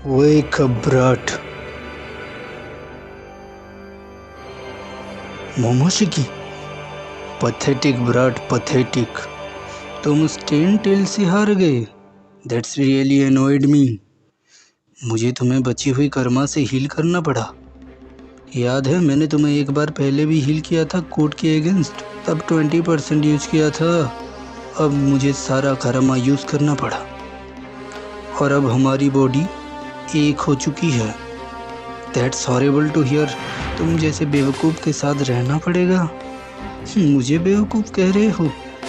Wake up, brat. मोमोशिकी, pathetic brat, pathetic. तुम स्टेन टेल से हार गए। That's really annoyed me. मुझे तुम्हें बची हुई कर्मा से हील करना पड़ा। याद है मैंने तुम्हें एक बार पहले भी हील किया था कोड के अगेंस्ट, तब 20% यूज किया था। अब मुझे सारा कर्मा यूज करना पड़ा और अब हमारी बॉडी एक हो चुकी है। That's horrible to hear. तुम जैसे बेवकूफ़ के साथ रहना पड़ेगा। मुझे बेवकूफ़ कह रहे हो,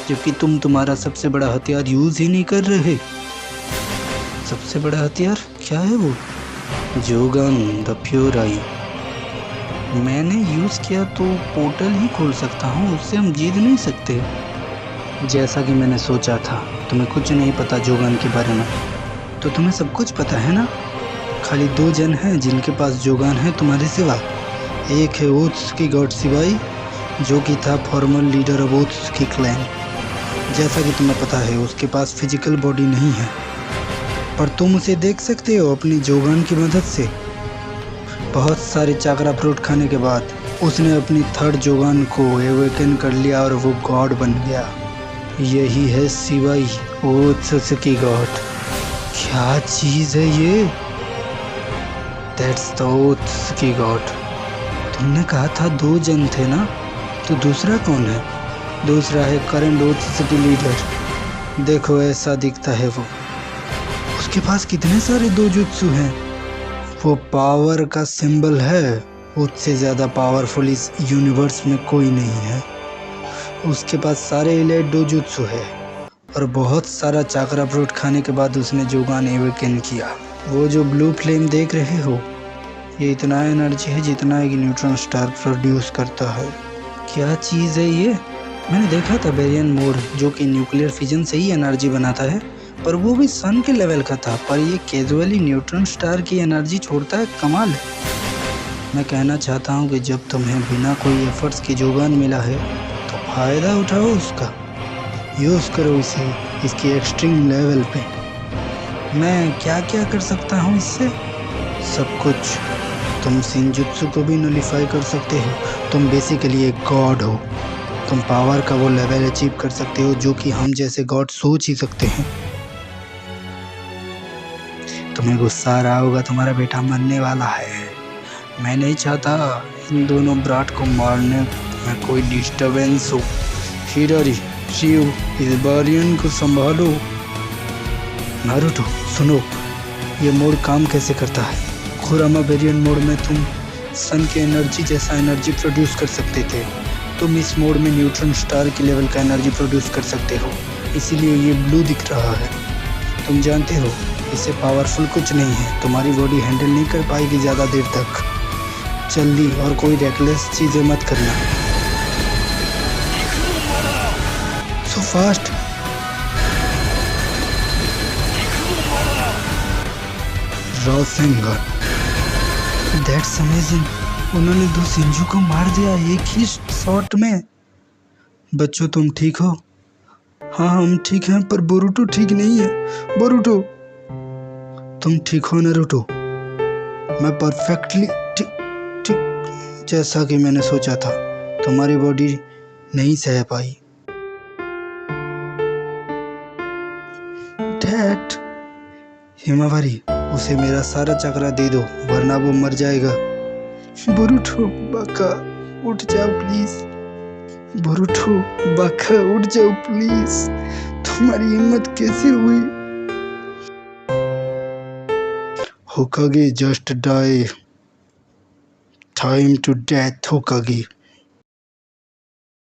जबकि तुम तुम्हारा सबसे बड़ा हथियार यूज़ ही नहीं कर रहे। सबसे बड़ा हथियार क्या है वो? जोगन द प्योर आई। मैंने यूज़ किया तो पोर्टल ही खोल सकता हूँ, उससे हम जीत नहीं सकते। जैसा कि मैंने सोचा था, तुम्हें कुछ नहीं पता जोगन के बारे में। तो तुम्हें सब कुछ पता है ना? खाली 2 जन हैं जिनके पास जोगान है तुम्हारे सिवा। एक है ओत्स की गॉड सिवाई, जो कि था फॉर्मल लीडर ऑफ ओत्स की क्लैन। जैसा कि तुम्हें पता है उसके पास फिजिकल बॉडी नहीं है, पर तुम उसे देख सकते हो अपनी जोगान की मदद से। बहुत सारे चाकरा फ्रूट खाने के बाद उसने अपनी 3rd जोगान को एवेकन कर लिया और वो गॉड बन गया। यही है सिवाई, ओत्स की गॉड। क्या चीज़ है ये? दैट्स द ओत्स की गॉड। तुमने कहा था 2 जन थे ना, तो दूसरा कौन है? दूसरा है करंट ओत्स सिटी लीडर। देखो ऐसा दिखता है वो। उसके पास कितने सारे डोजुत्सु हैं। वो पावर का सिंबल है। उससे ज़्यादा पावरफुल इस यूनिवर्स में कोई नहीं है। उसके पास सारे इलाइट डोजुत्सु है और बहुत सारा चाकरा फ्रूट खाने के बाद उसने जोगान एवेकन किया। वो जो ब्लू फ्लेम देख रहे हो, ये इतना एनर्जी है जितना एक न्यूट्रॉन स्टार प्रोड्यूस करता है। क्या चीज़ है ये? मैंने देखा था बेरियन मोड, जो कि न्यूक्लियर फिजन से ही एनर्जी बनाता है, पर वो भी सन के लेवल का था। पर ये कैजुअली न्यूट्रॉन स्टार की एनर्जी छोड़ता है, कमाल है। मैं कहना चाहता हूँ कि जब तुम्हें बिना कोई एफर्ट्स की जोगान मिला है, तो फ़ायदा उठाओ उसका। यूज़ करो इसे इसकी एक्सट्रीम लेवल पे। मैं क्या क्या कर सकता हूँ इससे? सब कुछ। तुम शिनजुत्सु को भी नलिफाई कर सकते हो। तुम बेसिकली एक गॉड हो। तुम पावर का वो लेवल अचीव कर सकते हो जो कि हम जैसे गॉड सोच ही सकते हैं। तुम्हें गुस्सा आ रहा होगा, तुम्हारा बेटा मरने वाला है। मैं नहीं चाहता इन दोनों ब्राट को मारने में कोई डिस्टर्बेंस हो। हिरारी, शिव, इस बारियन को संभालो। नारुतो सुनो, ये मोड काम कैसे करता है? खुरामा वेरिएंट मोड में तुम सन की एनर्जी जैसा एनर्जी प्रोड्यूस कर सकते थे। तुम इस मोड में न्यूट्रॉन स्टार के लेवल का एनर्जी प्रोड्यूस कर सकते हो, इसीलिए ये ब्लू दिख रहा है। तुम जानते हो इससे पावरफुल कुछ नहीं है। तुम्हारी बॉडी हैंडल नहीं कर पाएगी ज़्यादा देर तक। जल्दी और कोई रेकलेस चीज़ें मत करना। So fast. रॉसेंगन, दैट्स अमेजिंग। उन्होंने 2 शिनजू को मार दिया एक ही शॉट में। बच्चों तुम ठीक हो? हाँ हम ठीक हैं, पर बोरुतो ठीक नहीं है। बोरुतो, तुम ठीक हो नारुतो? मैं परफेक्टली ठीक जैसा कि मैंने सोचा था। तुम्हारी बॉडी नहीं सह पाई। डैड, हिमावारी, उसे मेरा सारा चक्रा दे दो वरना वो मर जाएगा। बोरुतो बाका, उठ जाओ प्लीज। बोरुतो बाका, उठ जाओ प्लीज। तुम्हारी हिम्मत कैसे हुई? Hokage just die. Time to death होकागे।